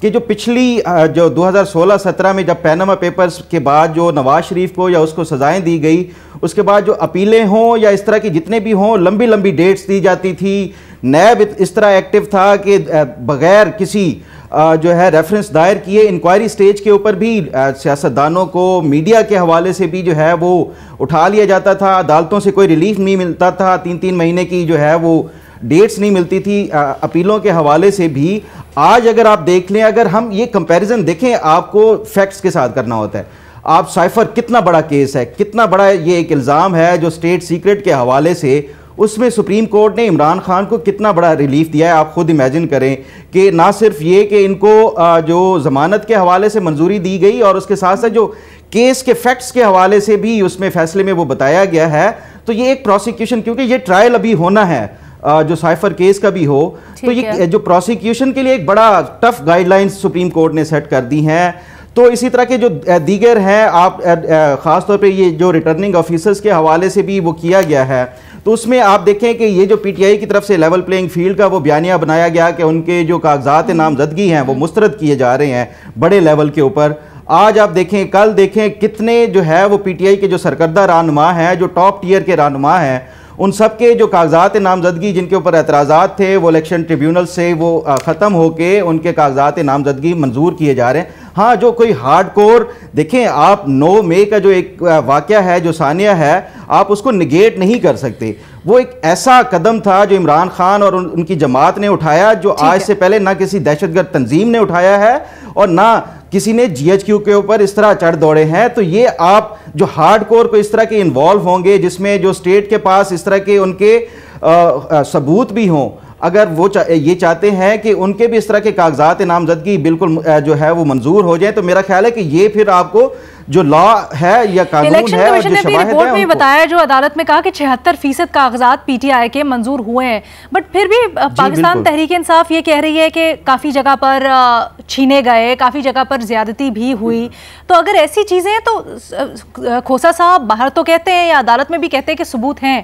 کہ جو پچھلی جو 2016-17 میں جب پیناما پیپرز کے بعد جو نواز شریف کو یا اس کو سزائیں دی گئی، اس کے بعد جو اپیلیں ہوں یا اس طرح کی جتنے بھی ہوں لمبی لمبی ڈیٹس دی جاتی تھی. نیب اس طرح ایکٹیو تھا کہ بغیر کسی جو ہے ریفرنس دائر کیے انکوائری سٹیج کے اوپر بھی سیاستدانوں کو میڈیا کے حوالے سے بھی جو ہے وہ اٹھا لیا جاتا تھا. عدالتوں سے کوئی ریلیف نہیں ملتا تھا، 3 مہینے کی جو ہے وہ ڈیٹس نہیں ملتی تھی اپیلوں کے حوالے سے بھی. آج اگر آپ دیکھ لیں، اگر ہم یہ کمپیریزن دیکھیں، آپ کو فیکٹس کے ساتھ کرنا ہوتا ہے. آپ سائفر کتنا بڑا کیس ہے، کتنا بڑا یہ ایک الزام ہے جو اسٹیٹ سیکرٹ کے حوالے سے، اس میں سپریم کورٹ نے عمران خان کو کتنا بڑا ریلیف دیا ہے. آپ خود امیجن کریں کہ نہ صرف یہ کہ ان کو جو ضمانت کے حوالے سے منظوری دی گئی، اور اس کے ساتھ ساتھ جو کیس کے فیکٹس کے حوالے سے بھی اس میں فیصلے میں وہ بتایا گیا ہے. تو یہ ایک پروسیکیوشن، کیونکہ یہ ٹرائل ابھی ہونا ہے جو سائفر کیس کا بھی ہو، تو یہ جو پروسیکیوشن کے لیے ایک بڑا tough guide lines supreme court نے سیٹ کر دی ہیں. تو اسی طرح کے جو دیگر ہیں، آپ خاص طور پہ یہ جو ریٹرننگ آفیسرز کے حوالے سے بھی وہ کیا گیا ہے، تو اس میں آپ دیکھیں کہ یہ جو پی ٹی آئی کی طرف سے لیول پلینگ فیلڈ کا وہ بیانیہ بنایا گیا کہ ان کے جو کاغذات نامزدگی ہیں وہ مسترد کیے جا رہے ہیں بڑے لیول کے اوپر. آج آپ دیکھیں، کل دیکھیں کتنے جو ہے وہ پی ٹی آئی کے جو سرکردہ رہنما ہیں، جو ٹاپ ٹیئر کے رہنما ہیں، ان سب کے جو کاغذات نامزدگی جن کے اوپر اعتراضات تھے وہ الیکشن ٹریبیونل سے وہ ختم ہو کے ان کے کاغذات نامزدگی منظور کیے جا رہے ہیں. ہاں، جو کوئی ہارڈ کور دیکھیں، آپ 9 مئی کا جو ایک واقعہ ہے، جو ثانیہ ہے، آپ اس کو نگیٹ نہیں کر سکتے. وہ ایک ایسا قدم تھا جو عمران خان اور ان کی جماعت نے اٹھایا، جو آج سے پہلے نہ کسی دہشت گرد تنظیم نے اٹھایا ہے اور نہ کسی نے جی ایچ کیو کے اوپر اس طرح چڑھ دوڑے ہیں. تو یہ آپ جو ہارڈ کور کو اس طرح کے انوالو ہوں گے، جس میں جو اسٹیٹ کے پاس اس طرح کے ان کے ثبوت بھی ہوں، اگر وہ یہ چاہتے ہیں کہ ان کے بھی اس طرح کے کاغذات نامزدگی بالکل جو ہے وہ منظور ہو جائیں، تو میرا خیال ہے کہ یہ پھر آپ کو جو لا ہے یا قانون ہے اور جو شواہد رپورٹ میں بتایا، جو عدالت میں کہا کہ 76% کاغذات پی ٹی آئی کے منظور ہوئے ہیں، بٹ پھر بھی پاکستان تحریک انصاف یہ کہہ رہی ہے کہ کافی جگہ پر چھینے گئے، کافی جگہ پر زیادتی بھی ہوئی. تو اگر ایسی چیزیں ہیں تو کھوسا صاحب باہر تو کہتے ہیں یا عدالت میں بھی کہتے ہیں کہ ثبوت ہیں،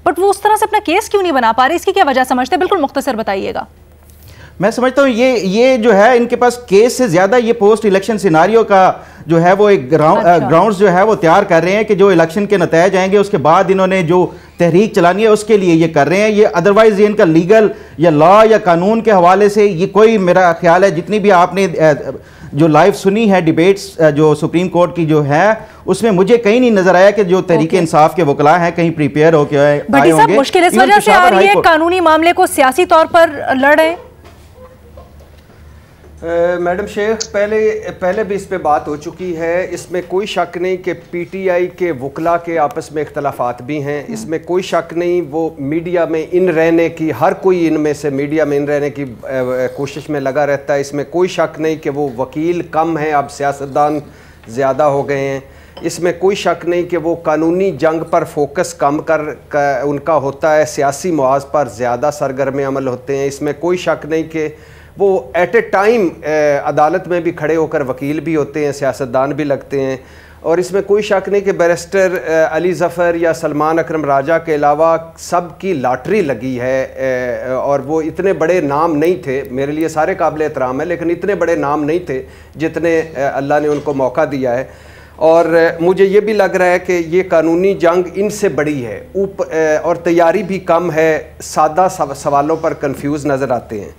بٹ وہ اس طرح سے اپنا کیس کیوں نہیں بنا پا رہے؟ اس کی کیا وجہ سمجھتے ہیں؟ بالکل مختصر بتائیے گا. میں سمجھتا ہوں یہ جو ہے ان کے پاس کیس سے زیادہ یہ پوسٹ الیکشن سیناریو کا جو ہے وہ ایک گراؤنڈز جو ہے وہ تیار کر رہے ہیں کہ جو الیکشن کے نتائج آئیں گے اس کے بعد انہوں نے جو تحریک چلانی ہے اس کے لیے یہ کر رہے ہیں. یہ ادروائز یہ ان کا لیگل یا لا یا قانون کے حوالے سے یہ کوئی، میرا خیال ہے جتنی بھی آپ نے جو لائیو سنی ہے ڈیبیٹس جو سپریم کورٹ کی جو ہے، اس میں مجھے کہیں نہیں نظر آیا کہ جو تحریک انصاف کے وکلاء ہیں کہیں پریپیئر ہو کے آئے ہوں گے. بھٹی صاحب، مشکل اس وجہ سے آ رہی ہے قانونی معاملے کو سیاسی طور پر لڑ رہے ہیں. میڈم شیخ، پہلے بھی اس پہ بات ہو چکی ہے. اس میں کوئی شک نہیں کہ پی ٹی آئی کے وکلاء کے آپس میں اختلافات بھی ہیں. اس میں کوئی شک نہیں وہ میڈیا میں ان رہنے کی، ہر کوئی ان میں سے میڈیا میں ان رہنے کی کوشش میں لگا رہتا ہے. اس میں کوئی شک نہیں کہ وہ وکیل کم ہیں، اب سیاستدان زیادہ ہو گئے ہیں. اس میں کوئی شک نہیں کہ وہ قانونی جنگ پر فوکس کم ان کا ہوتا ہے، سیاسی محاذ پر زیادہ سرگرم عمل ہوتے ہیں. اس میں کوئی شک نہیں کہ وہ ایٹ اے ٹائم عدالت میں بھی کھڑے ہو کر وکیل بھی ہوتے ہیں، سیاستدان بھی لگتے ہیں. اور اس میں کوئی شک نہیں کہ بیرسٹر علی ظفر یا سلمان اکرم راجہ کے علاوہ سب کی لاٹری لگی ہے، اور وہ اتنے بڑے نام نہیں تھے. میرے لیے سارے قابل احترام ہیں، لیکن اتنے بڑے نام نہیں تھے جتنے اللہ نے ان کو موقع دیا ہے. اور مجھے یہ بھی لگ رہا ہے کہ یہ قانونی جنگ ان سے بڑی ہے، اور تیاری بھی کم ہے، سادہ سوالوں پر کنفیوز نظر آتے ہیں.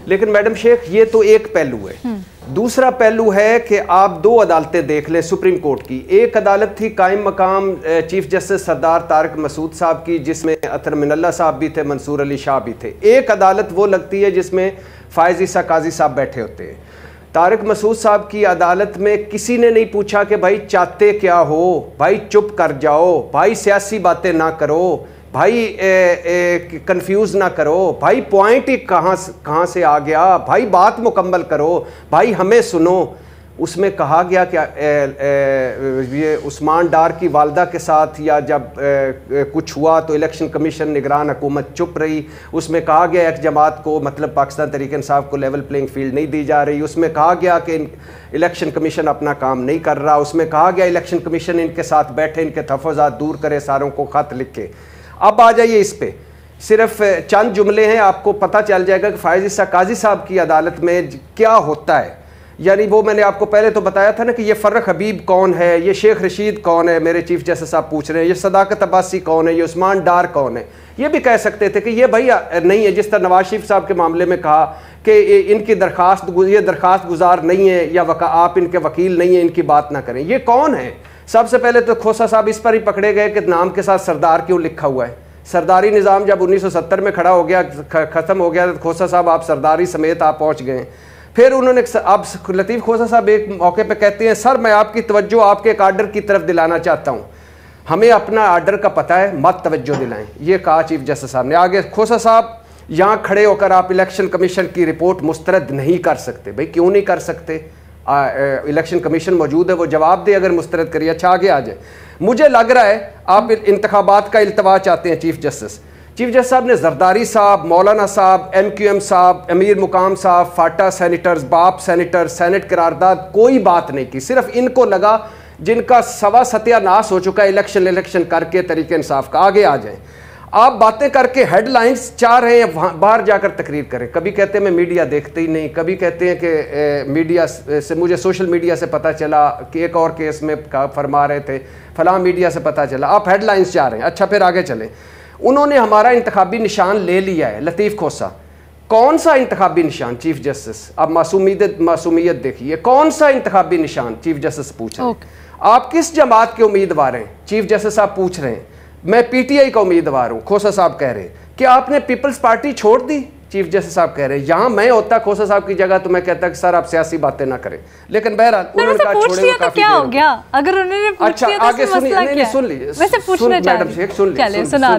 لیکن میڈم شیخ، یہ تو ایک پہلو ہے. دوسرا پہلو ہے کہ آپ 2 عدالتیں دیکھ لیں سپریم کورٹ کی. ایک عدالت تھی قائم مقام چیف جسٹس سردار طارق مسعود صاحب کی، جس میں اطہر من اللہ صاحب بھی تھے، منصور علی شاہ بھی تھے. ایک عدالت وہ لگتی ہے جس میں فائز عیسیٰ قاضی صاحب بیٹھے ہوتے ہیں. طارق مسعود صاحب کی عدالت میں کسی نے نہیں پوچھا کہ بھائی چاہتے کیا ہو، بھائی چپ کر جاؤ، بھائی سیاسی باتیں نہ کرو، بھائی کنفیوز نہ کرو، بھائی پوائنٹ کہاں سے آ گیا، بھائی بات مکمل کرو، بھائی ہمیں سنو. اس میں کہا گیا کہ یہ عثمان ڈار کی والدہ کے ساتھ یا جب کچھ ہوا تو الیکشن کمیشن نگران حکومت چپ رہی. اس میں کہا گیا ایک جماعت کو، مطلب پاکستان تحریک انصاف کو لیول پلینگ فیلڈ نہیں دی جا رہی. اس میں کہا گیا کہ الیکشن کمیشن اپنا کام نہیں کر رہا. اس میں کہا گیا الیکشن کمیشن ان کے ساتھ بیٹھے، ان کے تحفظات دور کرے، ساروں کو خط لکھے. اب آ جائیے اس پہ، صرف چند جملے ہیں، آپ کو پتہ چل جائے گا کہ فائز عیسیٰ قاضی صاحب کی عدالت میں کیا ہوتا ہے. یعنی وہ میں نے آپ کو پہلے تو بتایا تھا نا کہ یہ فرق حبیب کون ہے, یہ شیخ رشید کون ہے, میرے چیف جسٹس صاحب پوچھ رہے ہیں, یہ صداقت عباسی کون ہے, یہ عثمان ڈار کون ہے. یہ بھی کہہ سکتے تھے کہ یہ بھائی نہیں ہے, جس طرح نواز شریف صاحب کے معاملے میں کہا کہ ان کی یہ درخواست گزار نہیں ہے یا آپ ان کے وکیل نہیں ہیں, ان کی بات نہ کریں. یہ کون ہے؟ سب سے پہلے تو کھوسا صاحب اس پر ہی پکڑے گئے کہ نام کے ساتھ سردار کیوں لکھا ہوا ہے. سرداری نظام جب 1970 میں کھڑا ہو گیا, ختم ہو گیا, تو کھوسا صاحب آپ سرداری سمیت آپ پہنچ گئے. پھر انہوں نے اب لطیف کھوسا صاحب ایک موقع پہ کہتے ہیں, سر میں آپ کی توجہ آپ کے ایک آرڈر کی طرف دلانا چاہتا ہوں, ہمیں اپنا آرڈر کا پتہ ہے, مت توجہ دلائیں. یہ کہا چیف جسٹس صاحب نے. آگے کھوسا صاحب یہاں کھڑے ہو کر آپ الیکشن کمیشن کی رپورٹ مسترد نہیں کر سکتے. بھائی کیوں نہیں کر سکتے؟ الیکشن کمیشن موجود ہے, وہ جواب دے اگر مسترد کریے. اچھا آگے آ جائے. مجھے لگ رہا ہے آپ انتخابات کا التوا چاہتے ہیں چیف جسٹس. چیف جسٹس صاحب نے زرداری صاحب, مولانا صاحب, MQM صاحب, امیر مقام صاحب, فاٹا سینیٹرز, باپ سینیٹر, سینٹ قرارداد, کوئی بات نہیں کی. صرف ان کو لگا جن کا سوا ستیہ ناس ہو چکا ہے الیکشن کر کے طریقہ انصاف کا. آگے آ جائیں. آپ باتیں کر کے ہیڈ لائنز چاہ رہے ہیں باہر جا کر تقریر کریں. کبھی کہتے ہیں میں میڈیا دیکھتے ہی نہیں, کبھی کہتے ہیں کہ میڈیا سے مجھے سوشل میڈیا سے پتہ چلا کہ ایک اور کیس میں فرما رہے تھے, فلاں میڈیا سے پتہ چلا. آپ ہیڈ لائنز چاہ رہے ہیں. اچھا پھر آگے چلیں. انہوں نے ہمارا انتخابی نشان لے لیا ہے. لطیف کھوسا, کون سا انتخابی نشان چیف جسٹس؟ اب معصومیت دیکھیے, کون سا انتخابی نشان چیف جسٹس پوچھ رہے ہیں. آپ کس جماعت کے امیدوار ہیں؟ چیف جسٹس صاحب پوچھ رہے ہیں. میں PTI کا امیدوار ہوں. کھوسا صاحب کہہ رہے ہیں کہ آپ نے پیپلز پارٹی چھوڑ دی. چیف جسٹس صاحب کہہ رہے ہیں یہاں میں ہوتا کھوسا صاحب کی جگہ تو میں کہتا کہ سر آپ سیاسی باتیں نہ کریں. لیکن بہرحال انہوں نے کہا چھوڑیں گے کافی دیر ہو گیا. اگر انہوں نے پوچھ لیا تو آگے سن لیجیے میڈم شیخ, سن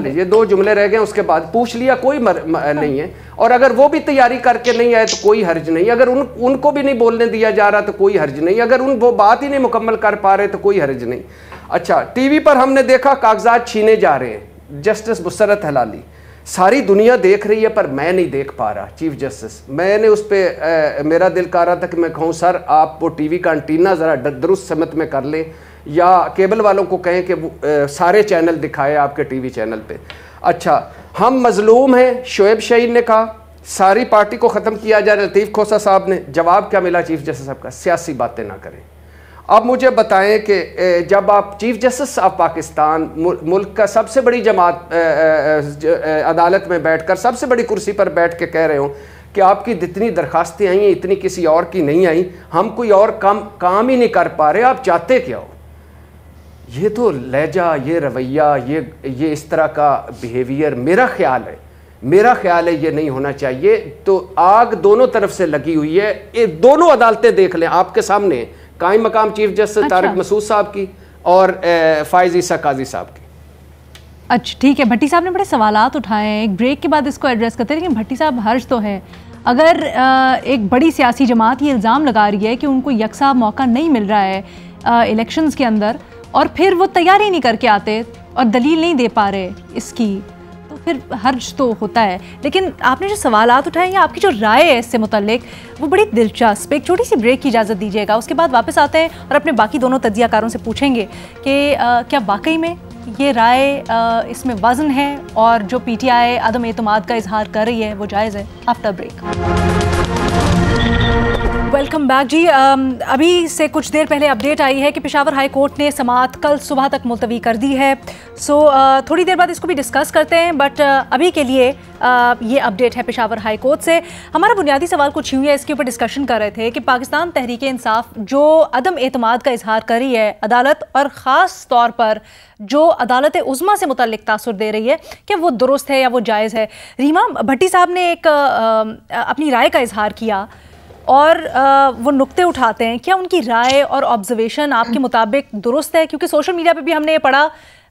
لیجیے. 2 جملے رہ گئے, اس کے بعد پوچھ لیا کوئی نہیں ہے. اور اگر وہ بھی تیاری کر کے نہیں آئے تو کوئی حرج نہیں. اگر ان کو بھی نہیں بولنے دیا جا رہا تو کوئی حرج نہیں. اگر وہ بات ہی نہیں مکمل کر پا رہے تو کوئی حرج نہیں. اچھا ٹی وی پر ہم نے دیکھا کاغذات چھینے جا رہے ہیں. جسٹس مسرت ہلالی, ساری دنیا دیکھ رہی ہے پر میں نہیں دیکھ پا رہا. چیف جسٹس میں نے اس پہ میرا دل کر رہا تھا کہ میں کہوں سر آپ وہ ٹی وی کا انٹینا ذرا درست سمت میں کر لیں, یا کیبل والوں کو کہیں کہ سارے چینل دکھائے آپ کے ٹی وی چینل پہ. اچھا ہم مظلوم ہیں, شعیب شہید نے کہا ساری پارٹی کو ختم کیا جائے. لطیف کھوسا صاحب نے جواب کیا ملا چیف جسٹس صاحب کا؟ سیاسی باتیں نہ کریں. اب مجھے بتائیں کہ جب آپ چیف جسٹس آف پاکستان, ملک کا سب سے بڑی جماعت عدالت میں بیٹھ کر, سب سے بڑی کرسی پر بیٹھ کے کہہ رہے ہوں کہ آپ کی جتنی درخواستیں آئی ہیں اتنی کسی اور کی نہیں آئیں, ہم کوئی اور کام ہی نہیں کر پا رہے, آپ چاہتے کیا ہو؟ یہ تو لہجہ, یہ رویہ, یہ اس طرح کا بیہیویئر میرا خیال ہے یہ نہیں ہونا چاہیے. تو آگ دونوں طرف سے لگی ہوئی ہے. یہ دونوں عدالتیں دیکھ لیں آپ کے سامنے, قائم مقام چیف جسٹس طارق مسعود صاحب کی اور فائز عیسیٰ قاضی صاحب کی. اچھا ٹھیک ہے. بھٹی صاحب نے بڑے سوالات اٹھائے ہیں, ایک بریک کے بعد اس کو ایڈریس کرتے ہیں. لیکن بھٹی صاحب حرج تو ہے, اگر ایک بڑی سیاسی جماعت یہ الزام لگا رہی ہے کہ ان کو یکساں موقع نہیں مل رہا ہے الیکشنز کے اندر, اور پھر وہ تیاری نہیں کر کے آتے اور دلیل نہیں دے پا رہے اس کی, تو پھر حرج تو ہوتا ہے. لیکن آپ نے جو سوالات اٹھائے ہیں, آپ کی جو رائے ہے اس سے متعلق وہ بڑی دلچسپ. ایک چھوٹی سی بریک کی اجازت دیجیے گا, اس کے بعد واپس آتے ہیں اور اپنے باقی دونوں تجزیہ کاروں سے پوچھیں گے کہ کیا واقعی میں یہ رائے اس میں وزن ہے, اور جو PTI عدم اعتماد کا اظہار کر رہی ہے وہ جائز ہے. After break. ویلکم بیک جی. ابھی سے کچھ دیر پہلے اپڈیٹ آئی ہے کہ پشاور ہائی کورٹ نے سماعت کل صبح تک ملتوی کر دی ہے. تھوڑی دیر بعد اس کو بھی ڈسکس کرتے ہیں, بٹ ابھی کے لیے یہ اپڈیٹ ہے پشاور ہائی کورٹ سے. ہمارا بنیادی سوال کچھ یوں ہے, اس کے اوپر ڈسکشن کر رہے تھے کہ پاکستان تحریک انصاف جو عدم اعتماد کا اظہار کر رہی ہے عدالت, اور خاص طور پر جو عدالت عظمیٰ سے متعلق تاثر دے رہی ہے, کہ وہ درست ہے یا وہ جائز ہے. ریما بھٹی صاحب نے ایک اپنی رائے کا اظہار کیا اور وہ نقطے اٹھاتے ہیں, کیا ان کی رائے اور آبزرویشن آپ کے مطابق درست ہے؟ کیونکہ سوشل میڈیا پہ بھی ہم نے یہ پڑھا,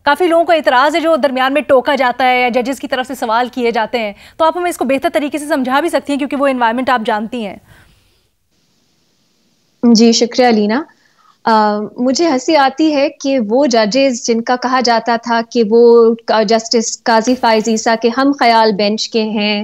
کافی لوگوں کو اعتراض ہے جو درمیان میں ٹوکا جاتا ہے یا ججز کی طرف سے سوال کیے جاتے ہیں. تو آپ ہمیں اس کو بہتر طریقے سے سمجھا بھی سکتی ہیں کیونکہ وہ انوائرمنٹ آپ جانتی ہیں. جی شکریہ لینا. مجھے ہنسی آتی ہے کہ وہ ججز جن کا کہا جاتا تھا کہ وہ جسٹس قاضی فائز عیسیٰ کے ہم خیال بینچ کے ہیں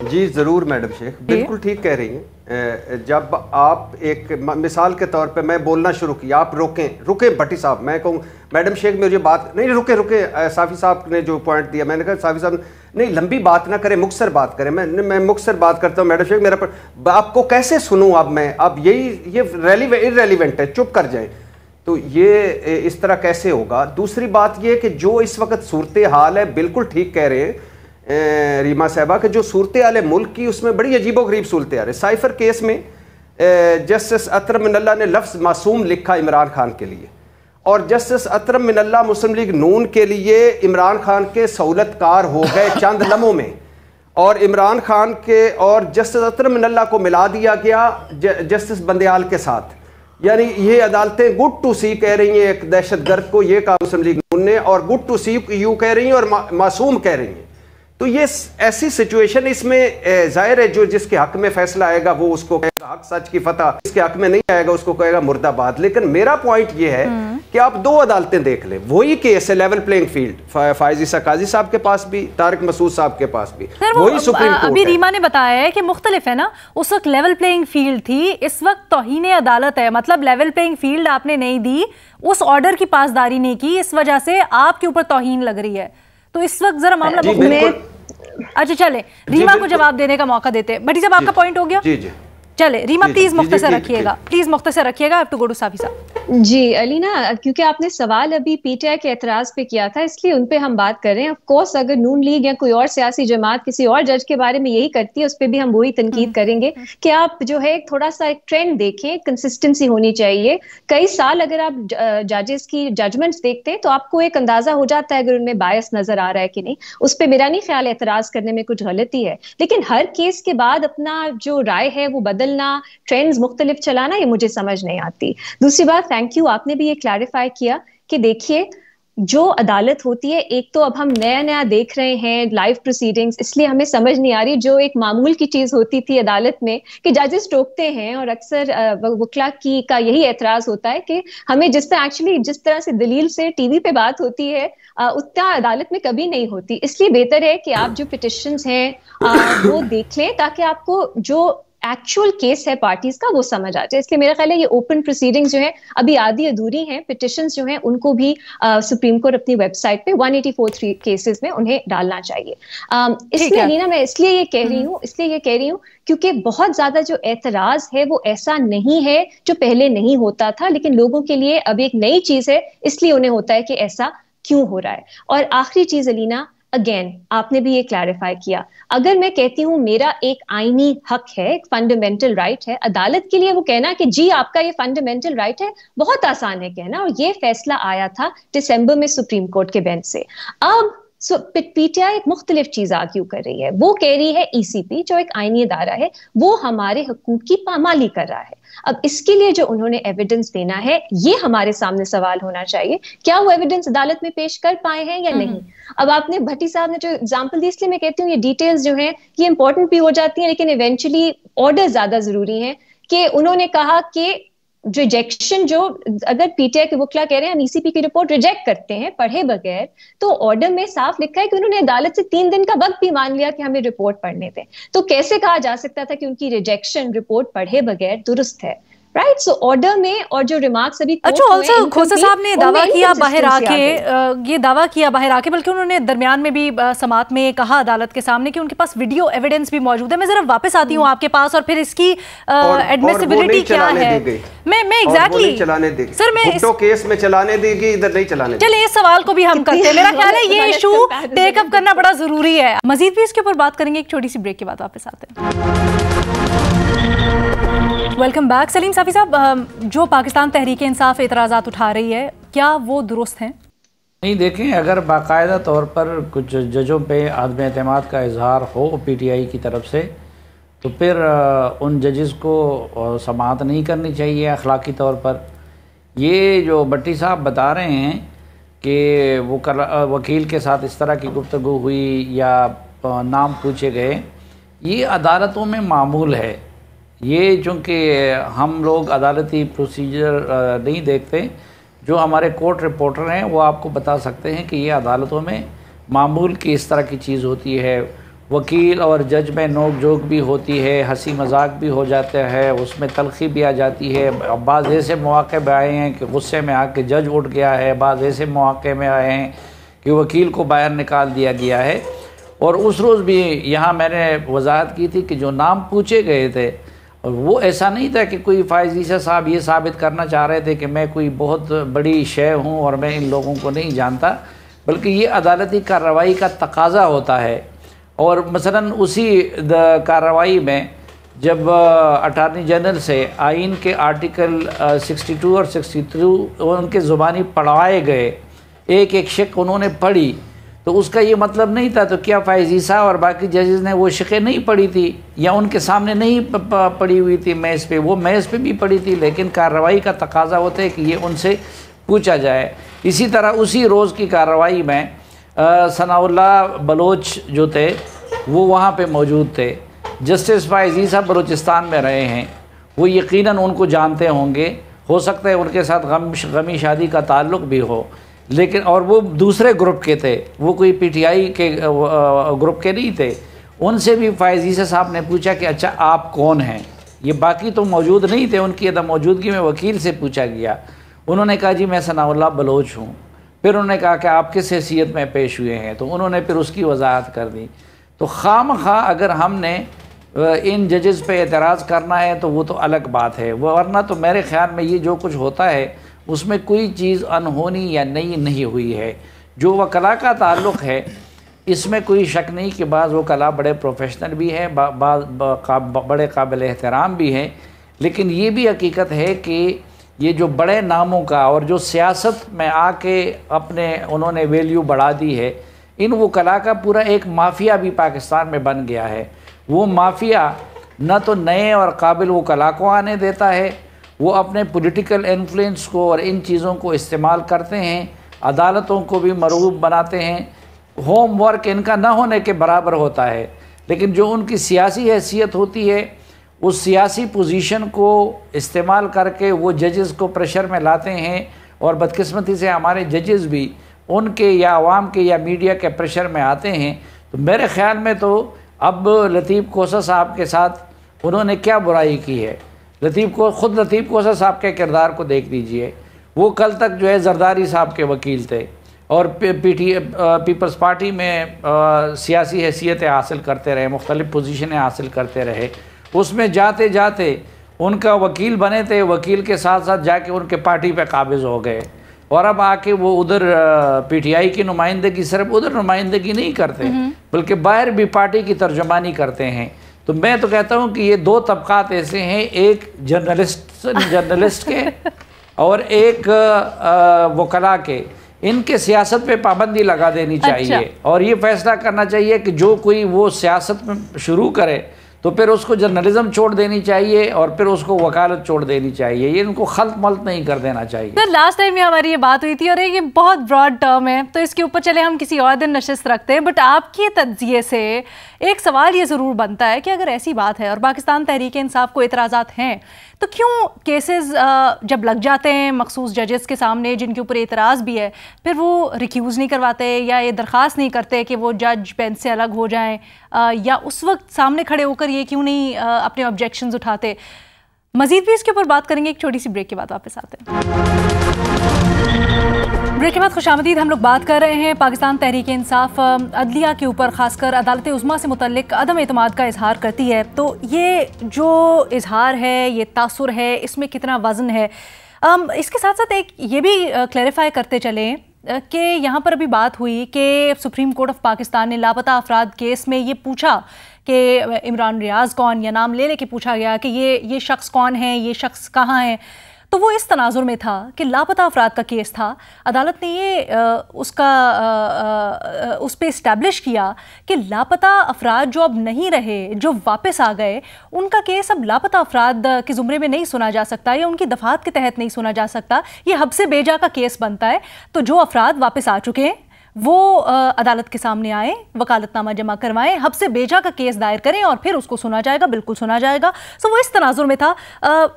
جی ضرور میڈم شیخ، بالکل ٹھیک کہہ رہی ہیں. جب آپ ایک مثال کے طور پہ میں بولنا شروع کیا، آپ رکیں بھٹی صاحب، میں کہوں میڈم شیخ مجھے بات نہیں، رکیں صافی صاحب نے جو پوائنٹ دیا، میں نے کہا صافی صاحب نہیں لمبی بات نہ کریں، مختصر بات کریں. میں مختصر بات کرتا ہوں میڈم شیخ. میرا آپ کو کیسے سنوں اب یہ ارریلیونٹ ہے، چپ کر جائیں. تو یہ اس طرح کیسے ہوگا؟ دوسری بات یہ کہ جو اس وقت صورتحال ہے، بالکل ٹھیک کہہ رہے ہیں ریما صاحبہ کہ جو صورتحال ہے ملک کی، اس میں بڑی عجیب و غریب صورتحال ہے. سائفر کیس میں جسٹس اطہر من اللہ نے لفظ معصوم لکھا عمران خان کے لیے، اور جسٹس اطہر من اللہ مسلم لیگ نون کے لیے عمران خان کے سہولت کار ہو گئے چند لمحوں میں، اور عمران خان کے اور جسٹس اطہر من اللہ کو ملا دیا گیا جسٹس بندیال کے ساتھ. یعنی یہ عدالتیں گڈ ٹو سی کہہ رہی ہیں ایک دہشت گرد کو، یہ کہا مسلم لیگ نون نے، اور گڈ ٹو سی یو کہہ رہی ہیں اور معصوم کہہ رہی ہیں. تو یہ ایسی سچویشن، اس میں ظاہر ہے جو جس کے حق میں فیصلہ آئے گا وہ اس کو کہے گا حق سچ کی فتح، جس کے حق میں نہیں آئے گا اس کو کہے گا مرد آباد. لیکن میرا پوائنٹ یہ ہے کہ آپ دو عدالتیں دیکھ لیں، وہی کیس ہے لیول پلینگ فیلڈ، فائز عیسیٰ قاضی صاحب کے پاس بھی، طارق مسعود صاحب کے پاس بھی، وہی سپریم کورٹ ہے. ابھی ریما نے بتایا ہے کہ مختلف ہے نا، اس وقت لیول پلینگ فیلڈ تھی، اس وقت توہین عدالت ہے. مطلب لیول پلینگ فیلڈ آپ نے نہیں دی، اس آرڈر کی پاسداری نہیں کی، اس وجہ سے آپ کے اوپر توہین لگ رہی ہے. تو اس وقت ذرا معاملہ اچھا چلے ریما کو جواب دینے کا موقع دیتے. بھٹی صاحب آپ کا پوائنٹ ہو گیا؟ جی جی چلے ریما پلیز مختصر رکھیے گا، پلیز مختصر رکھیے گا. ٹو گو ٹو صافی صاحب. جی علینا، کیونکہ آپ نے سوال ابھی پی ٹی آئی کے اعتراض پہ کیا تھا، اس لیے ان پہ ہم بات کر رہے ہیں. آف کورس اگر نون لیگ یا کوئی اور سیاسی جماعت کسی اور جج کے بارے میں یہی کرتی ہے، اس پہ بھی ہم وہی تنقید کریں گے کہ آپ جو ہے تھوڑا سا ایک ٹرینڈ دیکھیں، کنسسٹنسی ہونی چاہیے. کئی سال اگر آپ ججز کی ججمنٹس دیکھتے ہیں تو آپ کو ایک اندازہ ہو جاتا ہے اگر ان میں بائس نظر آ رہا ہے کہ نہیں. اس پہ میرا نہیں خیال اعتراض کرنے میں کچھ غلطی ہے، لیکن ہر کیس کے بعد اپنا جو رائے ہے وہ بدلنا، ٹرینڈز مختلف چلانا، یہ مجھے سمجھ نہیں آتی. دوسری بات، تھینک یو، آپ نے بھی یہ کلیریفائی کیا کہ دیکھیے جو عدالت ہوتی ہے، ایک تو اب ہم نیا دیکھ رہے ہیں لائیو پروسیڈنگز، اس لیے ہمیں سمجھ نہیں آ رہی. جو ایک معمول کی چیز ہوتی تھی عدالت میں کہ ججز ٹوکتے ہیں، اور اکثر وکلا کا یہی اعتراض ہوتا ہے کہ ہمیں جس طرح سے دلیل سے ٹی وی پہ بات ہوتی ہے اتنا عدالت میں کبھی نہیں ہوتی. اس لیے بہتر ہے کہ آپ جو پٹیشنز ہیں وہ دیکھ لیں تاکہ آپ کو جو ایکچوئل کیس ہے پارٹیز کا وہ سمجھ آ جائے. اس لیے میرا خیال ہے یہ اوپن پروسیڈنگز جو ہیں ابھی آدھی ادھوری ہیں. پٹیشنز جو ہیں ان کو بھی سپریم کورٹ اپنی ویب سائٹ پہ 184 کیسز میں انہیں ڈالنا چاہیے. اس لیے نینا میں اس لیے یہ کہہ رہی ہوں کیونکہ بہت زیادہ جو اعتراض ہے وہ ایسا نہیں ہے جو پہلے نہیں ہوتا تھا، لیکن لوگوں کے لیے اب ایک نئی چیز ہے، اس لیے انہیں ہوتا ہے کہ ایسا کیوں ہو رہا ہے. اور آخری چیز علینا، اگین آپ نے بھی یہ کلیریفائی کیا، اگر میں کہتی ہوں میرا ایک آئینی حق ہے، ایک فنڈامنٹل رائٹ ہے، عدالت کے لیے وہ کہنا کہ جی آپ کا یہ فنڈامنٹل رائٹ ہے بہت آسان ہے کہنا. اور یہ فیصلہ آیا تھا دسمبر میں سپریم کورٹ کے بینچ سے. اب پی ٹی آئی ایک مختلف چیز آرگیو کر رہی ہے، وہ کہہ رہی ہے ای سی پی جو ایک آئینی ادارہ ہے وہ ہمارے حقوق کی پامالی کر رہا ہے. اب اس کے لیے جو انہوں نے ایویڈنس دینا ہے، یہ ہمارے سامنے سوال ہونا چاہیے، کیا وہ ایویڈنس عدالت میں پیش کر پائے ہیں یا نہیں. اب آپ نے بھٹی صاحب نے جو اگزامپل دی، اس لیے میں کہتی ہوں یہ ڈیٹیلز جو ہیں یہ امپورٹنٹ بھی ہو جاتی ہیں، لیکن ایونچولی آرڈر زیادہ ضروری ہیں. کہ انہوں نے کہا کہ ریجیکشن، جو اگر پی ٹی آئی کے وکلا کہہ رہے ہیں ہم ای سی پی کی رپورٹ ریجیکٹ کرتے ہیں پڑھے بغیر، تو آرڈر میں صاف لکھا ہے کہ انہوں نے عدالت سے 3 دن کا وقت بھی مان لیا کہ ہمیں رپورٹ پڑھنے دیں. تو کیسے کہا جا سکتا تھا کہ ان کی ریجیکشن رپورٹ پڑھے بغیر درست ہے؟ رائٹ. سو آرڈر میں اور جو ریمارکس ابھی کھوسا صاحب نے دعویٰ کیا باہر آ کے بلکہ انہوں نے درمیان میں بھی سماعت میں کہا عدالت کے سامنے کہ ان کے پاس ویڈیو ایویڈنس بھی موجود ہے. میں ذرا واپس آتی ہوں آپ کے پاس، اور پھر اس کی ایڈمیسیبلٹی کیا ہے. میں ایگزیکٹلی سر میں کیس میں چلانے دے گی، ادھر نہیں چلانے. چلیں اس سوال کو بھی ہم کرتے ہیں، میرا خیال ہے یہ ایشو ٹیک اپ کرنا بڑا ضروری ہے. مزید بھی اس کے اوپر بات کریں گے، ایک چھوٹی سی بریک کے بعد واپس آتے ہیں. Welcome back. سلیم صافی صاحب، جو پاکستان تحریک انصاف اعتراضات اٹھا رہی ہے، کیا وہ درست ہیں؟ نہیں، دیکھیں، اگر باقاعدہ طور پر کچھ ججوں پہ عدم اعتماد کا اظہار ہو پی ٹی آئی کی طرف سے، تو پھر ان ججز کو سماعت نہیں کرنی چاہیے اخلاقی طور پر. یہ جو بٹی صاحب بتا رہے ہیں کہ وہ وکیل کے ساتھ اس طرح کی گفتگو ہوئی یا نام پوچھے گئے، یہ عدالتوں میں معمول ہے. یہ چونکہ ہم لوگ عدالتی پروسیجر نہیں دیکھتے، جو ہمارے کورٹ رپورٹر ہیں وہ آپ کو بتا سکتے ہیں کہ یہ عدالتوں میں معمول کی اس طرح کی چیز ہوتی ہے. وکیل اور جج میں نوک جھوک بھی ہوتی ہے، ہنسی مذاق بھی ہو جاتا ہے، اس میں تلخی بھی آ جاتی ہے۔ بعض ایسے مواقع میں آئے ہیں کہ غصے میں آ کے جج اٹھ گیا ہے، بعض ایسے مواقع میں آئے ہیں کہ وکیل کو باہر نکال دیا گیا ہے۔ اور اس روز بھی یہاں میں نے وضاحت کی تھی کہ جو نام پوچھے گئے تھے وہ ایسا نہیں تھا کہ کوئی فائز عیسیٰ صاحب یہ ثابت کرنا چاہ رہے تھے کہ میں کوئی بہت بڑی شے ہوں اور میں ان لوگوں کو نہیں جانتا، بلکہ یہ عدالتی کارروائی کا تقاضا ہوتا ہے۔ اور مثلاً اسی کارروائی میں جب اٹارنی جنرل سے آئین کے آرٹیکل 62 اور 63 ان کے زبانی پڑھوائے گئے، ایک ایک شق انہوں نے پڑھی، تو اس کا یہ مطلب نہیں تھا تو کیا فائز عیسیٰ اور باقی ججز نے وہ شقیں نہیں پڑھی تھی یا ان کے سامنے نہیں پڑھی ہوئی تھی میز پہ؟ وہ میز پہ بھی پڑھی تھی، لیکن کارروائی کا تقاضا ہوتا ہے کہ یہ ان سے پوچھا جائے۔ اسی طرح اسی روز کی کارروائی میں ثناء اللہ بلوچ جو تھے وہ وہاں پہ موجود تھے۔ جسٹس فائز عیسیٰ بلوچستان میں رہے ہیں، وہ یقیناً ان کو جانتے ہوں گے، ہو سکتا ہے ان کے ساتھ غمی شادی کا تعلق بھی ہو، لیکن اور وہ دوسرے گروپ کے تھے، وہ کوئی پی ٹی آئی کے گروپ کے نہیں تھے۔ ان سے بھی فائز عیسیٰ صاحب نے پوچھا کہ اچھا آپ کون ہیں؟ یہ باقی تو موجود نہیں تھے، ان کی عدم موجودگی میں وکیل سے پوچھا گیا۔ انہوں نے کہا جی میں ثناء اللہ بلوچ ہوں۔ پھر انہوں نے کہا کہ آپ کس حیثیت میں پیش ہوئے ہیں، تو انہوں نے پھر اس کی وضاحت کر دی۔ تو خواہ مخواہ اگر ہم نے ان ججز پہ اعتراض کرنا ہے تو وہ تو الگ بات ہے، ورنہ تو میرے خیال میں یہ جو کچھ ہوتا ہے اس میں کوئی چیز انہونی یا نئی نہیں ہوئی ہے۔ جو وکلاء کا تعلق ہے اس میں کوئی شک نہیں کہ بعض وکلاء بڑے پروفیشنل بھی ہیں، بعض بڑے قابل احترام بھی ہیں، لیکن یہ بھی حقیقت ہے کہ یہ جو بڑے ناموں کا اور جو سیاست میں آ کے اپنے انہوں نے ویلیو بڑھا دی ہے، ان وکلاء کا پورا ایک مافیا بھی پاکستان میں بن گیا ہے۔ وہ مافیا نہ تو نئے اور قابل وکلاء کو آنے دیتا ہے، وہ اپنے پولیٹیکل انفلوئنس کو اور ان چیزوں کو استعمال کرتے ہیں، عدالتوں کو بھی مرغوب بناتے ہیں۔ ہوم ورک ان کا نہ ہونے کے برابر ہوتا ہے، لیکن جو ان کی سیاسی حیثیت ہوتی ہے اس سیاسی پوزیشن کو استعمال کر کے وہ ججز کو پریشر میں لاتے ہیں، اور بدقسمتی سے ہمارے ججز بھی ان کے یا عوام کے یا میڈیا کے پریشر میں آتے ہیں۔ تو میرے خیال میں تو اب لطیف کوسہ صاحب کے ساتھ انہوں نے کیا برائی کی ہے؟ خود لطیف کوسہ صاحب کے کردار کو دیکھ لیجئے، وہ کل تک جو ہے زرداری صاحب کے وکیل تھے اور پیپلز پارٹی میں سیاسی حیثیتیں حاصل کرتے رہے، مختلف پوزیشنیں حاصل کرتے رہے، اس میں جاتے جاتے ان کا وکیل بنے تھے، وکیل کے ساتھ ساتھ جا کے ان کے پارٹی پہ قابض ہو گئے، اور اب آ کے وہ ادھر پی ٹی آئی کی نمائندگی صرف ادھر نمائندگی نہیں کرتے بلکہ باہر بھی پارٹی کی ترجمانی کرتے ہیں۔ تو میں تو کہتا ہوں کہ یہ دو طبقات ایسے ہیں، ایک جرنلسٹ کے اور ایک وکلاء کے، ان کے سیاست پہ پابندی لگا دینی چاہیے، اور یہ فیصلہ کرنا چاہیے کہ جو کوئی وہ سیاست میں شروع کرے تو پھر اس کو جرنلزم چھوڑ دینی چاہیے اور پھر اس کو وکالت چھوڑ دینی چاہیے، یہ ان کو خلط ملط نہیں کر دینا چاہیے۔ سر لاسٹ ٹائم ہماری یہ بات ہوئی تھی اور یہ بہت براڈ ٹرم ہے تو اس کے اوپر چلے ہم کسی اور دن نشست رکھتے ہیں، بٹ آپ کے تجزیے سے ایک سوال یہ ضرور بنتا ہے کہ اگر ایسی بات ہے اور پاکستان تحریک انصاف کو اعتراضات ہیں تو کیوں کیسز جب لگ جاتے ہیں مخصوص ججز کے سامنے جن کے اوپر اعتراض بھی ہے، پھر وہ ریکیوز نہیں کرواتے یا یہ درخواست نہیں کرتے کہ وہ جج بینچ سے الگ ہو جائیں، یا اس وقت سامنے کھڑے ہو کر یہ کیوں نہیں اپنے آبجیکشنز اٹھاتے؟ مزید بھی اس کے اوپر بات کریں گے، ایک چھوٹی سی بریک کے بعد واپس آتے ہیں۔ بریک کے بعد خوش آمدید۔ ہم لوگ بات کر رہے ہیں پاکستان تحریک انصاف عدلیہ کے اوپر، خاص کر عدالت عظمیٰ سے متعلق عدم اعتماد کا اظہار کرتی ہے، تو یہ جو اظہار ہے، یہ تاثر ہے، اس میں کتنا وزن ہے؟ اس کے ساتھ ساتھ ایک یہ بھی کلیریفائی کرتے چلیں کہ یہاں پر ابھی بات ہوئی کہ سپریم کورٹ آف پاکستان نے لاپتہ افراد کیس میں یہ پوچھا کہ عمران ریاض کون، یا نام لے کے پوچھا گیا کہ یہ شخص کون ہے، یہ شخص کہاں ہے، تو وہ اس تناظر میں تھا کہ لاپتہ افراد کا کیس تھا۔ عدالت نے یہ اس پہ اسٹیبلش کیا کہ لاپتہ افراد جو اب نہیں رہے، جو واپس آ گئے، ان کا کیس اب لاپتہ افراد کے زمرے میں نہیں سنا جا سکتا یا ان کی دفعات کے تحت نہیں سنا جا سکتا، یہ حب سے بیجا کا کیس بنتا ہے۔ تو جو افراد واپس آ چکے ہیں وہ عدالت کے سامنے آئیں، وکالت نامہ جمع کروائیں، حب سے بیجا کا کیس دائر کریں اور پھر اس کو سنا جائے گا، بالکل سنا جائے گا۔ سو وہ اس تناظر میں تھا،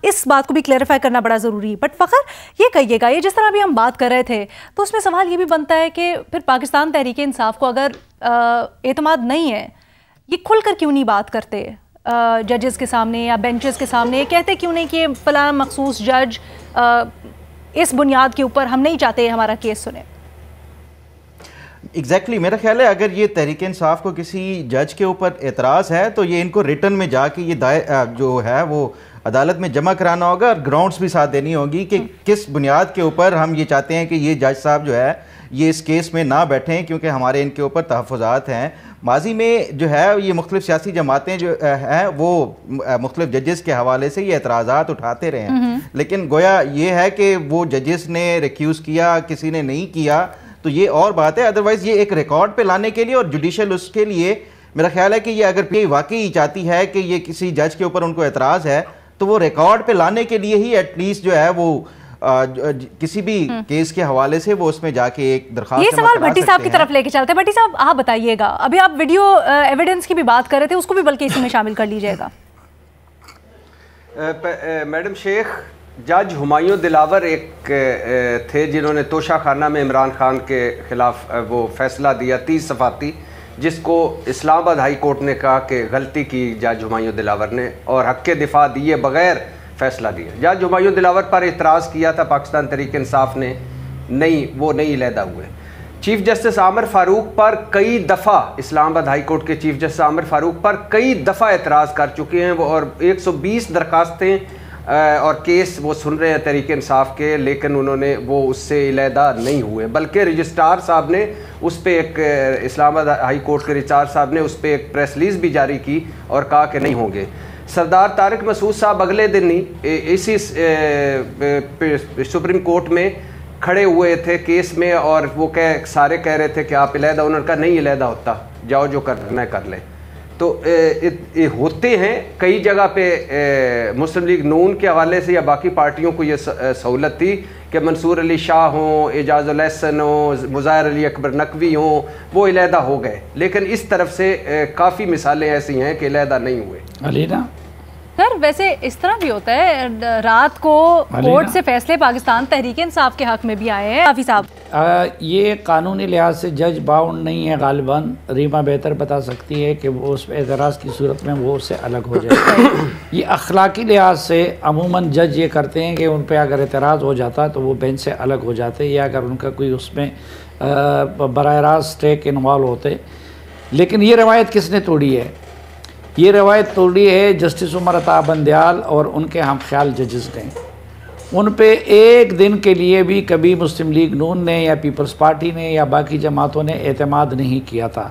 اس بات کو بھی کلیریفائی کرنا بڑا ضروری ہے۔ بٹ فخر یہ کہیے گا، یہ جس طرح بھی ہم بات کر رہے تھے تو اس میں سوال یہ بھی بنتا ہے کہ پھر پاکستان تحریک انصاف کو اگر اعتماد نہیں ہے یہ کھل کر کیوں نہیں بات کرتے ججز کے سامنے یا بینچز کے سامنے؟ کہتے کیوں نہیں کہ فلاں مخصوص جج اس بنیاد کے اوپر ہم نہیں چاہتے ہمارا کیس سنیں؟ ایگزیکٹلی میرا خیال ہے اگر یہ تحریک انصاف کو کسی جج کے اوپر اعتراض ہے تو یہ ان کو ریٹن میں جا کے یہ جو ہے وہ عدالت میں جمع کرانا ہوگا، اور گراؤنڈز بھی ساتھ دینی ہوگی کہ کس بنیاد کے اوپر ہم یہ چاہتے ہیں کہ یہ جج صاحب جو ہے یہ اس کیس میں نہ بیٹھیں، کیونکہ ہمارے ان کے اوپر تحفظات ہیں۔ ماضی میں جو ہے یہ مختلف سیاسی جماعتیں جو ہیں وہ مختلف ججز کے حوالے سے یہ اعتراضات اٹھاتے رہے ہیں، لیکن گویا یہ ہے کہ وہ ججز نے ریکیوز کیا، کسی نے نہیں کیا، تو یہ اور بات ہے۔ ادروائز یہ ایک ریکارڈ پہ لانے کے لیے اور جوڈیشل اس کے لیے میرا خیال ہے کہ یہ اگر پی واقعی چاہتی ہے کہ یہ کسی جج کے اوپر ان کو اعتراض ہے تو وہ ریکارڈ پہ لانے کے لیے ہی ایٹ لیسٹ جو ہے وہ کسی بھی کیس کے حوالے سے وہ اس میں جا کے ایک درخواست یہ سوال بھٹی صاحب کی طرف لے کے چلتے ہیں۔ بھٹی صاحب آپ بتائیے گا، ابھی آپ ویڈیو ایویڈنس کی بھی بات کر رہے تھے، اس کو بھی بلکہ اسی میں شامل کر لیجئے گا۔ میڈم شیخ، جج ہمایوں دلاور ایک تھے جنہوں نے توشہ خانہ میں عمران خان کے خلاف وہ فیصلہ دیا 30 صفحاتی، جس کو اسلام آباد ہائی کورٹ نے کہا کہ غلطی کی جج ہمایوں دلاور نے اور حق کے دفاع دیے بغیر فیصلہ دیا۔ جج ہمایوں دلاور پر اعتراض کیا تھا پاکستان تحریک انصاف نے، وہ نہیں علیحدہ ہوئے۔ چیف جسٹس عامر فاروق پر کئی دفعہ، اسلام آباد ہائی کورٹ کے چیف جسٹس عامر فاروق پر کئی دفعہ اعتراض کر چکے ہیں وہ، اور 120 درخواستیں اور کیس وہ سن رہے ہیں تحریک انصاف کے، لیکن انہوں نے وہ اس سے علیحدہ نہیں ہوئے، بلکہ رجسٹرار صاحب نے اس پہ ایک اسلام آباد ہائی کورٹ کے رجسٹرار صاحب نے اس پہ ایک پریس ریلیز بھی جاری کی اور کہا کہ نہیں ہوں گے۔ سردار طارق مسعود صاحب اگلے دن ہی اسی سپریم کورٹ میں کھڑے ہوئے تھے کیس میں، اور وہ سارے کہہ رہے تھے کہ آپ علیحدہ، انہوں نے کہا نہیں علیحدہ ہوتا، جاؤ جو کرنا ہے کر لیں۔ تو ہوتے ہیں کئی جگہ پہ مسلم لیگ نون کے حوالے سے یا باقی پارٹیوں کو یہ سہولت تھی کہ منصور علی شاہ ہوں، اعجاز الاحسن ہوں، مظاہر علی اکبر نقوی ہوں، وہ علیحدہ ہو گئے، لیکن اس طرف سے کافی مثالیں ایسی ہیں کہ علیحدہ نہیں ہوئے۔ علینا سر ویسے اس طرح بھی ہوتا ہے، رات کو کورٹ سے فیصلے پاکستان تحریک انصاف کے حق میں بھی آئے ہیں حافظ صاحب۔ یہ قانونی لحاظ سے جج باؤنڈ نہیں ہے غالباً، ریما بہتر بتا سکتی ہے کہ وہ اس پہ اعتراض کی صورت میں وہ اس سے الگ ہو جائے۔ یہ اخلاقی لحاظ سے عموماً جج یہ کرتے ہیں کہ ان پہ اگر اعتراض ہو جاتا تو وہ بینچ سے الگ ہو جاتے، یا اگر ان کا کوئی اس میں براہ راست اسٹیک انوالو ہوتے۔ لیکن یہ روایت کس نے توڑی ہے؟ یہ روایت توڑی ہے جسٹس عمر عطا بندیال اور ان کے ہم خیال ججز نے۔ ان پہ ایک دن کے لیے بھی کبھی مسلم لیگ نون نے یا پیپلز پارٹی نے یا باقی جماعتوں نے اعتماد نہیں کیا تھا۔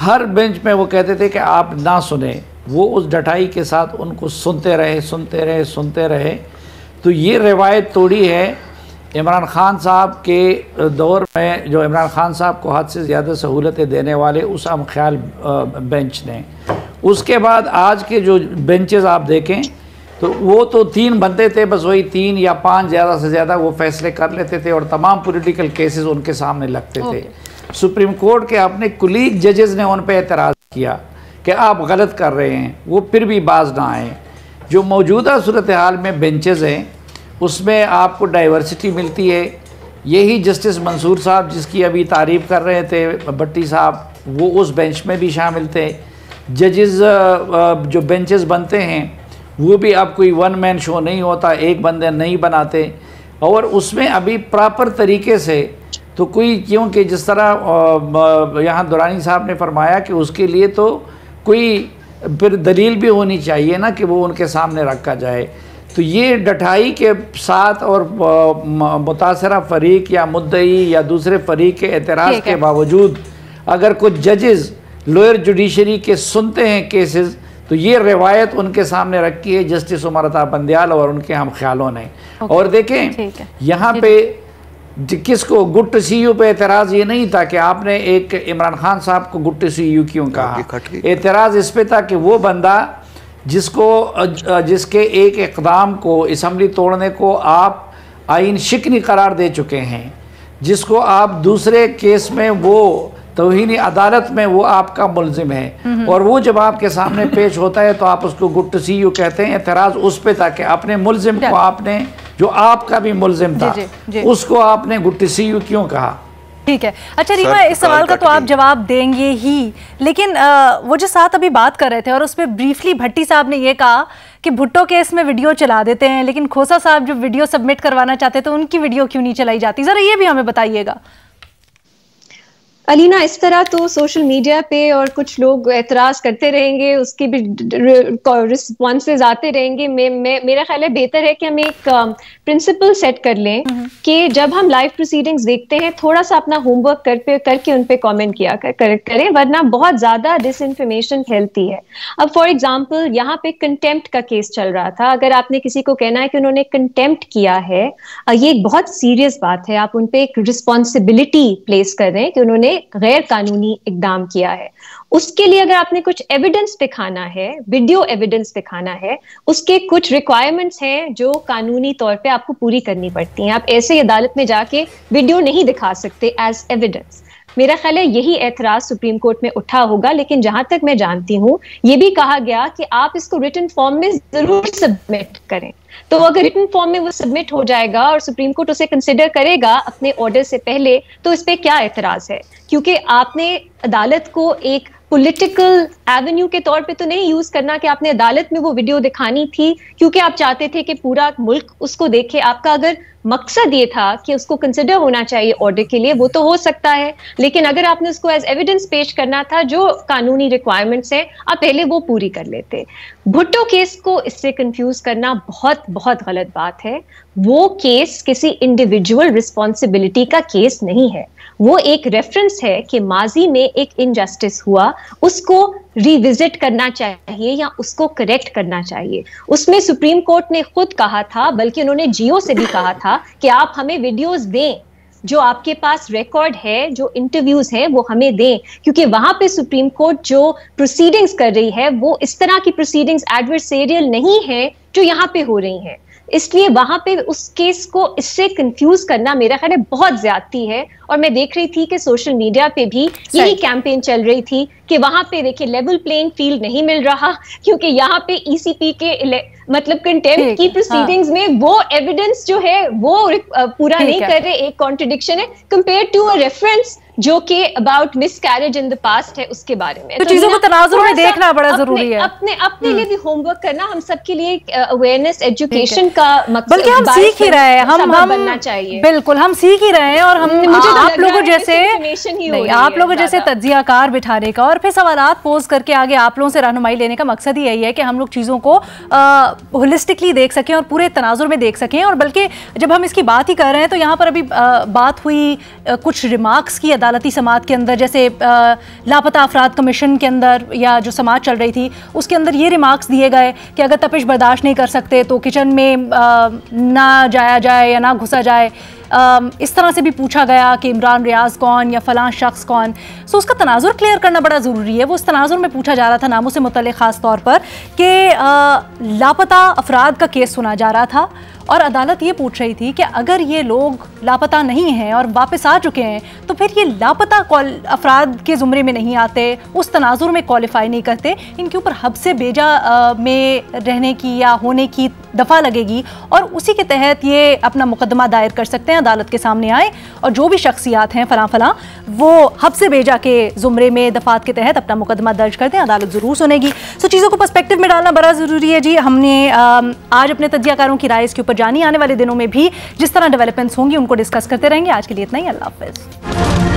ہر بینچ میں وہ کہتے تھے کہ آپ نہ سنیں، وہ اس ڈٹائی کے ساتھ ان کو سنتے رہے۔ تو یہ روایت توڑی ہے عمران خان صاحب کے دور میں، جو عمران خان صاحب کو حد سے زیادہ سہولتیں دینے والے اس ہم خیال بینچ نے۔ اس کے بعد آج کے جو بینچز آپ دیکھیں تو وہ تو 3 بنتے تھے، بس وہی 3 یا 5 زیادہ سے زیادہ وہ فیصلے کر لیتے تھے، اور تمام پولیٹیکل کیسز ان کے سامنے لگتے تھے۔ سپریم کورٹ کے اپنے کلیگ ججز نے ان پہ اعتراض کیا کہ آپ غلط کر رہے ہیں، وہ پھر بھی باز نہ آئے۔ جو موجودہ صورتحال میں بینچز ہیں اس میں آپ کو ڈائیورسٹی ملتی ہے۔ یہی جسٹس منصور صاحب جس کی ابھی تعریف کر رہے تھے بھٹی صاحب، وہ اس بینچ میں بھی شامل تھے۔ ججز جو بینچز بنتے ہیں وہ بھی اب کوئی 1 مین شو نہیں ہوتا، ایک بندے نہیں بناتے، اور اس میں ابھی پراپر طریقے سے تو کوئی، کیونکہ جس طرح یہاں دورانی صاحب نے فرمایا کہ اس کے لیے تو کوئی پھر دلیل بھی ہونی چاہیے نا کہ وہ ان کے سامنے رکھا جائے۔ تو یہ ڈٹائی کے ساتھ اور متاثرہ فریق یا مدعی یا دوسرے فریق کے اعتراض کے باوجود اگر کچھ ججز لوئر جوڈیشری کے سنتے ہیں کیسز، تو یہ روایت ان کے سامنے رکھی ہے جسٹس عمر عطا بندیال اور ان کے ہم خیالوں نے۔ اور دیکھیں یہاں پہ کس کو گڈ ٹو سی یو پہ اعتراض یہ نہیں تھا کہ آپ نے ایک عمران خان صاحب کو گڈ ٹو سی یو کیوں کہا، اعتراض اس پہ تھا کہ وہ بندہ جس کے ایک اقدام کو، اسمبلی توڑنے کو آپ آئین شکنی قرار دے چکے ہیں، جس کو آپ دوسرے کیس میں وہ توہین عدالت میں وہ آپ کا ملزم ہے، اور وہ جب آپ کے سامنے پیش ہوتا ہے تو آپ اس کو گڈ ٹو سی یو کہتے ہیں۔ اعتراض اس پہ تھا کہ اپنے ملزم کو آپ نے، جو آپ کا بھی ملزم تھا، اس کو آپ نے گڈ ٹو سی یو کیوں کہا؟ ٹھیک ہے. اچھا ریما, اس سوال کا تو آپ جواب دیں گے ہی, لیکن وہ جو ساتھ ابھی بات کر رہے تھے اور اس پہ بریفلی بھٹی صاحب نے یہ کہا کہ بھٹو کیس میں ویڈیو چلا دیتے ہیں, لیکن کھوسا صاحب جو ویڈیو سبمٹ کروانا چاہتے تو ان کی ویڈیو کیوں نہیں چلائی جاتی, ذرا یہ بھی ہمیں بتائیے گا. علینا, اس طرح تو سوشل میڈیا پہ اور کچھ لوگ اعتراض کرتے رہیں گے, اس کی بھی رسپانسز آتے رہیں گے. میرا خیال ہے بہتر ہے کہ ہم ایک پرنسپل سیٹ کر لیں کہ جب ہم لائیو پروسیڈنگز دیکھتے ہیں تھوڑا سا اپنا ہوم ورک کر کے ان پہ کامنٹ کیا کریں, ورنہ بہت زیادہ ڈس انفارمیشن پھیلتی ہے. اب فار ایگزامپل یہاں پہ کنٹیمپٹ کا کیس چل رہا تھا. اگر آپ نے کسی کو کہنا ہے کہ انہوں نے کنٹیمپٹ کیا ہے, یہ ایک بہت سیریس بات ہے. آپ ان پہ ایک رسپانسبلٹی پلیس کر رہے ہیں کہ انہوں نے غیر قانونی اقدام کیا ہے. اس کے لیے اگر آپ نے کچھ ایویڈنس دکھانا ہے, ویڈیو ایویڈنس دکھانا ہے, اس کے کچھ ریکوائرمنٹس ہیں جو قانونی طور پہ آپ کو پوری کرنی پڑتی ہیں. آپ ایسے ہی عدالت میں جا کے ویڈیو نہیں دکھا سکتے ایز ایویڈنس. میرا خیال ہے یہی اعتراض سپریم کورٹ میں اٹھا ہوگا, لیکن جہاں تک میں جانتی ہوں یہ بھی کہا گیا کہ آپ اس کو ریٹن فارم میں ضرور سبمٹ کریں. تو اگر ریٹن فارم میں وہ سبمٹ ہو جائے گا اور سپریم کورٹ اسے کنسیڈر کرے گا اپنے آرڈر سے پہلے, تو اس پہ کیا اعتراض ہے؟ کیونکہ آپ نے عدالت کو ایک پولیٹیکل ایونیو کے طور پہ تو نہیں یوز کرنا کہ آپ نے عدالت میں وہ ویڈیو دکھانی تھی کیونکہ آپ چاہتے تھے کہ پورا ملک اس کو دیکھے. آپ کا اگر مقصد یہ تھا کہ اس کو کنسیڈر ہونا چاہیے آرڈر کے لیے, وہ تو ہو سکتا ہے, لیکن اگر آپ نے اس کو ایز ایویڈنس پیش کرنا تھا جو قانونی ریکوائرمنٹس ہیں, آپ پہلے وہ پوری کر لیتے. بھٹو کیس کو اس سے کنفیوز کرنا بہت بہت غلط بات ہے. وہ کیس کسی انڈیویجول رسپانسبلٹی کا کیس نہیں ہے. وہ ایک ریفرنس ہے کہ ماضی میں ایک انجسٹس ہوا, اس کو ریوزٹ کرنا چاہیے یا اس کو کریکٹ کرنا چاہیے. اس میں سپریم کورٹ نے خود کہا تھا, بلکہ انہوں نے جیو سے بھی کہا تھا کہ آپ ہمیں ویڈیوز دیں, جو آپ کے پاس ریکارڈ ہے, جو انٹرویوز ہیں وہ ہمیں دیں, کیونکہ وہاں پہ سپریم کورٹ جو پروسیڈنگز کر رہی ہے وہ اس طرح کی پروسیڈنگز ایڈورسیریل نہیں ہے جو یہاں پہ ہو رہی ہیں. اس لیے وہاں پہ اس کیس کو اس سے کنفیوز کرنا میرا خیال ہے بہت زیادتی ہے. اور میں دیکھ رہی تھی کہ سوشل میڈیا پہ بھی یہی کیمپین چل رہی تھی کہ وہاں پہ دیکھیں لیول پلینگ فیلڈ نہیں مل رہا, کیونکہ یہاں پہ ای سی پی کے مطلب کنٹیمپٹ کی پروسیڈنگز میں وہ ایویڈنس جو ہے وہ پورا نہیں کر رہے. ایک کانٹرڈکشن ہے کمپیئر ٹو اے ریفرنس جو کہ about miss carriage in the past ہے, اس کے بارے میں. تو چیزوں کو تناظر میں دیکھنا بڑا ضروری ہے. اپنے لیے بھی ہوم ورک کرنا ہم سب کے لیے اویئرنیس ایجوکیشن کا مقصد, بلکہ ہم سیکھ ہی رہے ہیں, ہم بننا چاہیے. بالکل ہم سیکھ ہی رہے ہیں. اور ہم آپ لوگوں جیسے آپ لوگوں جیسے تجزیہ کار بٹھانے کا اور پھر سوالات پوز کر کے آگے آپ لوگوں سے رہنمائی لینے کا مقصد ہی یہی ہے کہ ہم لوگ چیزوں کو ہولسٹکلی دیکھ سکیں اور پورے تناظر میں دیکھ سکیں. اور بلکہ جب ہم اس کی بات ہی کر رہے ہیں تو یہاں پر ابھی بات ہوئی کچھ ریمارکس کی عدالتی سماعت کے اندر, جیسے لاپتہ افراد کمیشن کے اندر یا جو سماعت چل رہی تھی اس کے اندر یہ ریمارکس دیے گئے کہ اگر تپش برداشت نہیں کر سکتے تو کچن میں نہ جایا جائے یا نہ گھسا جائے. اس طرح سے بھی پوچھا گیا کہ عمران ریاض کون یا فلاں شخص کون. سو اس کا تناظر کلیئر کرنا بڑا ضروری ہے. وہ اس تناظر میں پوچھا جا رہا تھا ناموں سے متعلق خاص طور پر کہ لاپتہ افراد کا کیس سنا جا رہا تھا اور عدالت یہ پوچھ رہی تھی کہ اگر یہ لوگ لاپتہ نہیں ہیں اور واپس آ چکے ہیں تو پھر یہ لاپتہ افراد کے زمرے میں نہیں آتے, اس تناظر میں کوالیفائی نہیں کرتے, ان کے اوپر حبس بیجا میں رہنے کی یا ہونے کی دفعہ لگے گی اور اسی کے تحت یہ اپنا مقدمہ دائر کر سکتے ہیں, عدالت کے سامنے آئے اور جو بھی شخصیات ہیں فلاں فلاں وہ حبس بیجا کے زمرے میں دفعات کے تحت اپنا مقدمہ درج کرتے ہیں, عدالت ضرور سنے گی. سو چیزوں کو پرسپیکٹو میں ڈالنا بڑا ضروری ہے. جی ہم نے آج اپنے تجزیہ کاروں کی رائے اس کے اوپر جانی, آنے والے دنوں میں بھی جس طرح ڈیولپمنٹس ہوں گی ان کو ڈسکس کرتے رہیں گے. آج کے لیے اتنا ہی, اللہ حافظ.